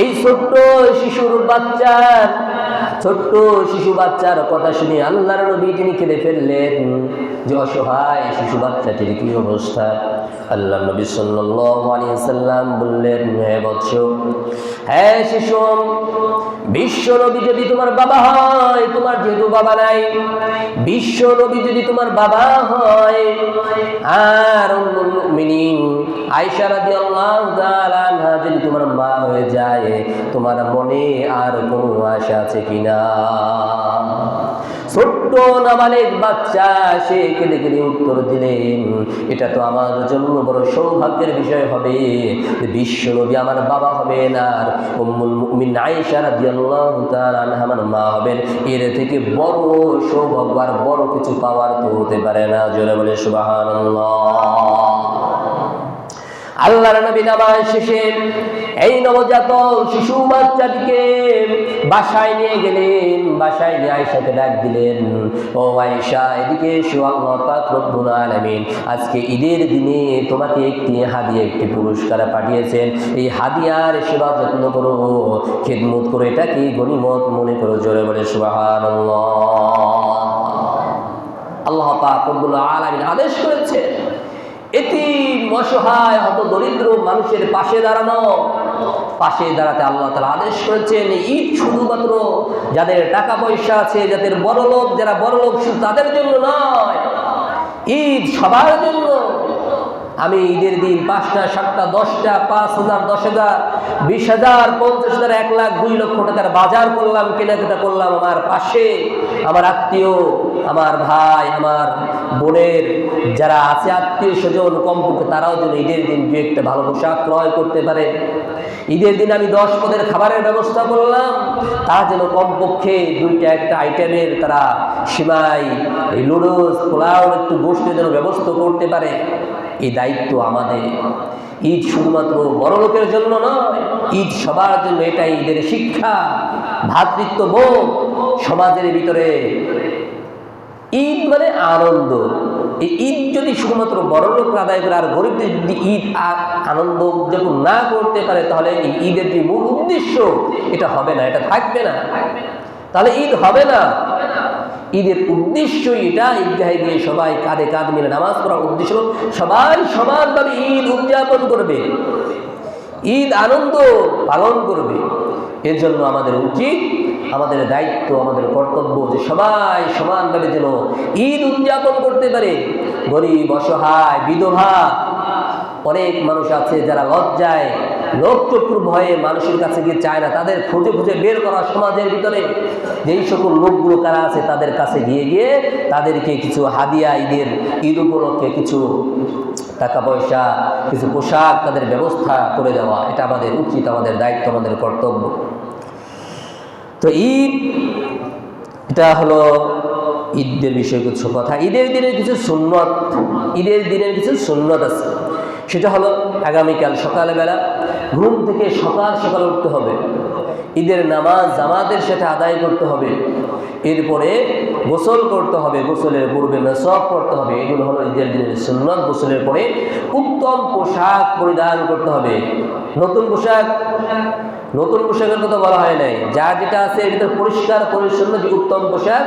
Speaker 1: এই ছোট্ট শিশুর বাচ্চার, ছোট্ট শিশু বাচ্চার কথা শুনে আল্লাহর নবী তিনি কেঁদে ফেললেন যে অসহায় শিশু বাচ্চাটির কি অবস্থা। আল্লাহ নবী সাল্লাল্লাহু আলাইহি ওয়াসাল্লাম বললেন, হে বৎস, হে শিশু, বিশ্ব নবী যদি তোমার বাবা হয়, তোমার যেহেতু বাবা নাই, বিশ্ব নবী যদি তোমার বাবা হয়, আর উম্মুল মুমিনিন আয়েশা রাদিয়াল্লাহু তাআলা আনহা যদি তোমার মা হয়ে যায়, তোমার মনে আর কোনো আশা আছে কিনা? ছোট্ট নাবালেগ বাচ্চা সে কেঁদে কেঁদে উত্তর দিলেন, এটা তো আমার জন্য বড় সৌভাগ্যের বিষয় হবে যে বিশ্ব নবী আমার বাবা হবেন আর উম্মুল মুমিনিন আয়েশা রাদিয়াল্লাহু তাআলা আনহা আমার মা হবেন। এর থেকে বড় সৌভাগ্য আর বড় কিছু পাওয়ার তো হতে পারে না। জোরে বলে সুবহানাল্লাহ। আল্লাহর নবী নামাজ শেষে এই নবজাতক শিশু বাচ্চাটিকে বাসায় নিয়ে গেলেন। বাসায় নিয়ে আয়েশাকে ডাক দিলেন, ও আয়েশা, এদিকে এসো, আল্লাহ পাক রব্বুল আলামিন আজকে ঈদের দিনে তোমাকে একটি হাদিয়া, একটি পুরস্কার পাঠিয়েছেন। এই হাদিয়ার সেবা যত্ন করো, খেদমত করো, এটাকে গনিমত মনে করো। জোরে বলে সুবহানাল্লাহ। আল্লাহ পাক রব্বুল আলামিন আদেশ করেছে এতিম অসহায় হত দরিদ্র মানুষের পাশে দাঁড়ানো, পাশে দাঁড়াতে আল্লাহ তাআলা আদেশ করেছেন। ঈদ শুধুমাত্র যাদের টাকা পয়সা আছে, যাদের বড় লোক, যারা বড় লোক শুধু তাদের জন্য নয়, ঈদ সবার জন্য। আমি ঈদের দিন 5টা 7টা 10টা 5,000 10,000 20,000 50,000 1 লাখ 2 লক্ষ টাকার বাজার করলাম, কেনাকাটা করলাম, আমার পাশে আমার আত্মীয়, আমার ভাই, আমার বোনের যারা আছে আত্মীয় স্বজন, কমপক্ষে তারাও যেন ঈদের দিন 2-1টা ভালো পোশাক ক্রয় করতে পারে। ঈদের দিন আমি 10 পদের খাবারের ব্যবস্থা করলাম, তারা যেন কমপক্ষে 2টা 1টা আইটেমের তারা সিমাই, এই লুডুস, পোলাও, একটু গোষ্ঠী যেন ব্যবস্থা করতে পারে। এই দায়িত্ব আমাদের। ঈদ শুধুমাত্র বড় লোকের জন্য নয়, ঈদ সবার জন্য। এটাই ঈদের শিক্ষা, ভ্রাতৃত্ববোধ সমাজের ভিতরে। ঈদ মানে আনন্দ। এই ঈদ যদি শুধুমাত্র বড় লোক আদায় করে আর গরিবদের যদি ঈদ আর আনন্দ উদযাপন না করতে পারে, তাহলে এই ঈদের যে মূল উদ্দেশ্য এটা হবে না, এটা থাকবে না, তাহলে ঈদ হবে না। ঈদের উদ্দেশ্যই এটা, ঈদগাহে গিয়ে সবাই কাঁধে কাঁধ মিলে নামাজ পড়ার উদ্দেশ্য সবাই সমানভাবে ঈদ উদযাপন করবে, ঈদ আনন্দ পালন করবে। এর জন্য আমাদের উচিত, আমাদের দায়িত্ব, আমাদের কর্তব্য যে সবাই সমানভাবে যেন ঈদ উদযাপন করতে পারে। গরিব, অসহায়, বিধবা, অনেক মানুষ আছে যারা লজ্জায়, লোকচক্ষুর ভয়ে মানুষের কাছে গিয়ে চায় না, তাদের খুঁজে খুঁজে বের করা সমাজের ভিতরে। যেই সকল লোকগুলো কারা আছে তাদের কাছে গিয়ে গিয়ে তাদেরকে কিছু হাদিয়া, ঈদ উপলক্ষে কিছু টাকা পয়সা, কিছু পোশাক তাদের ব্যবস্থা করে দেওয়া, এটা আমাদের উচিত, আমাদের দায়িত্ব, আমাদের কর্তব্য। তো ঈদ, এটা হলো ঈদের বিষয়ে কিছু কথা। ঈদের দিনের কিছু সুন্নত, ঈদের দিনের কিছু সুন্নত আছে। সেটা হলো আগামীকাল সকালবেলা ঘুম থেকে সকাল সকাল উঠতে হবে, ঈদের নামাজ জামাতের সাথে আদায় করতে হবে, এরপরে গোসল করতে হবে, গোসলের পূর্বে মেসওয়াক করতে হবে। এগুলো হলো ঈদের দিনের সুন্নত। গোসলের পরে উত্তম পোশাক পরিধান করতে হবে। নতুন পোশাকের কথা বলা হয় নাই, যা যেটা আছে এটা পরিষ্কার পরিচ্ছন্ন যে উত্তম পোশাক,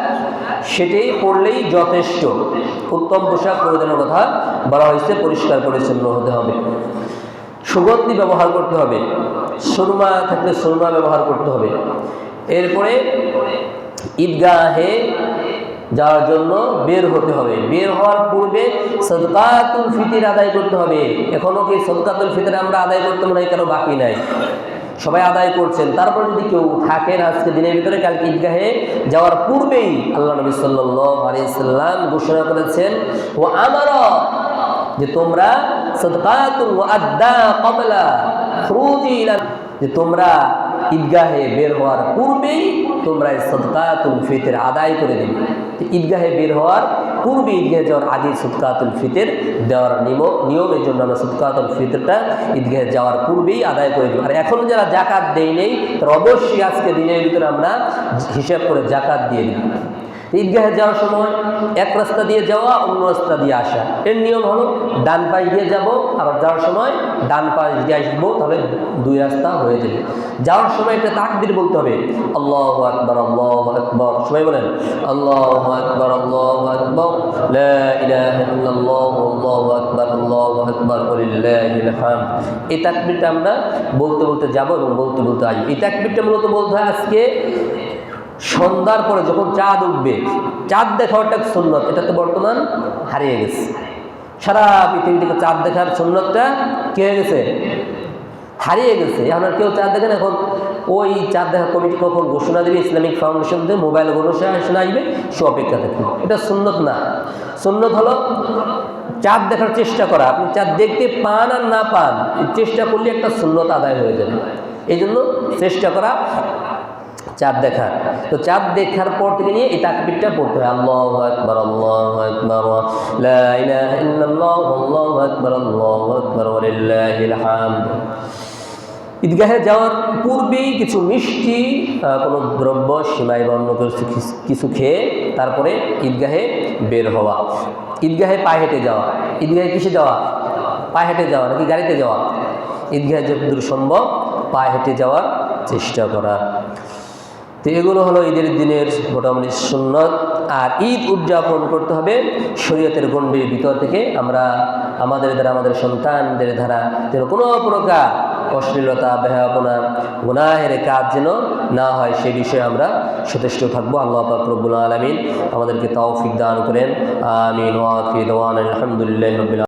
Speaker 1: সেটাই পরলেই যথেষ্ট। উত্তম পোশাক পরিধানের কথা বলা হয়েছে, পরিষ্কার পরিচ্ছন্ন হতে হবে। সুগন্ধি ব্যবহার করতে হবে, সুরমা থাকলে সুরমা ব্যবহার করতে হবে। এরপরে ঈদগাহে যাওয়ার জন্য বের হতে হবে। বের হওয়ার পূর্বে সদকাতুল ফিতর আদায় করতে হবে। এখনো কি সদকাতুল ফিতর আমরা আদায় করতে মনে হয় কারো বাকি নাই, সবাই আদায় করছেন। তারপর যদি কেউ থাকেন আজকে দিনের ভিতরে, কালকে ঈদগাহে যাওয়ার পূর্বেই আল্লাহ নবী সাল্লাল্লাহু আলাইহি সাল্লাম ঘোষণা করেছেন, ও আমারা, যে তোমরা সাদকাতুল মুআদ্দা ক্বাবলা খুরুজি ইলা, যে তোমরা ঈদগাহে বের হওয়ার পূর্বেই তোমরা সাদকাতুল ফিতর আদায় করে দিবে। ঈদগাহে বের হওয়ার পূর্বে, ঈদগাহে যাওয়ার আগে সাদকাতুল ফিতর দেওয়ার নিয়মের জন্য আমরা সাদকাতুল ফিতরটা ঈদগাহে যাওয়ার পূর্বেই আদায় করে দিই। আর এখন যারা জাকাত দেই নেই, তারা অবশ্যই আজকে দিনের ভিতরে আমরা হিসাব করে জাকাত দিয়ে দিই। ঈদগাহে যাওয়ার সময় এক রাস্তা দিয়ে যাওয়া, অন্য রাস্তা দিয়ে আসা, এর নিয়ম হলো ডান পাশ দিয়ে যাব, আবার যাওয়ার সময় ডান পাশ দিয়ে আসবো, তাহলে দুই রাস্তা হয়ে যাবে। যাওয়ার সময় একটা তাকবীর বলতে হবে, আল্লাহু আকবার, আল্লাহু আকবার। সবাই বলেন আল্লাহু আকবার, আল্লাহু আকবার, লা ইলাহা ইল্লাল্লাহ, আল্লাহু আকবার, আল্লাহু আকবার, ওয়ালিল্লাহিল হামদ। এই তাকবীরটা আমরা বলতে বলতে যাব এবং বলতে বলতে আসবো। এই তাকবীরটা মূলত বলতে হয় আজকে সন্ধ্যার পরে, যখন চাঁদ উঠবে। চাঁদ দেখাটা সুন্নত, এটা তো বর্তমান হারিয়ে গেছে। সারা পৃথিবী থেকে চাঁদ দেখার সুন্নতটা কি হয়ে গেছে? হারিয়ে গেছে। এখন আর কেউ চাঁদ দেখেন। এখন ওই চাঁদ দেখা কমিটি কখন ঘোষণা দেবে, ইসলামিক ফাউন্ডেশন থেকে মোবাইল ঘোষণা আসবে, সে অপেক্ষা থাকে। এটা সুন্নত না। সুন্নত হলো চাঁদ দেখার চেষ্টা করা। আপনি চাঁদ দেখতে পান আর না পান, চেষ্টা করলে একটা সুন্নত আদায় হয়ে যাবে। এই জন্য চেষ্টা করা চাঁদ দেখার। তো চাঁদ দেখার পর থেকে নিয়ে এই তাকবীরটা পড়তে হয়, আল্লাহু আকবার, আল্লাহু আকবার, লা ইলাহা ইল্লাল্লাহ, আল্লাহু আকবার, আল্লাহু আকবার, ওয়ালিল্লাহিল হামদ। ঈদগাহে যাওয়ার পূর্বেই কিছু মিষ্টি কোনো দ্রব্য, সিমাই বা অন্য কিছু খেয়ে তারপরে ঈদগাহে বের হওয়া। ঈদগাহে পায়ে হেঁটে যাওয়া। ঈদগাহে কিসে যাওয়া? পায়ে হেঁটে যাওয়া নাকি গাড়িতে যাওয়া? ঈদগাহে যতদূর সম্ভব পায়ে হেঁটে যাওয়ার চেষ্টা করা। তো এগুলো হলো ঈদের দিনের মোটামুটি সুন্নত। আর ঈদ উদযাপন করতে হবে শরীয়তের গণ্ডির ভিতর থেকে। আমরা আমাদের দ্বারা, আমাদের সন্তানদের দ্বারা যেন কোনো প্রকার অশ্লীলতা, বেহায়াপনা, গুনাহের কাজ যেন না হয়, সে বিষয়ে আমরা সচেষ্ট থাকবো। আল্লাহ পাক রব্বুল আলামিন আমাদেরকে তৌফিক দান করেন। আমিন। ওয়া আখিরু দাওয়ানা আলহামদুলিল্লাহি রাব্বিল আলামিন।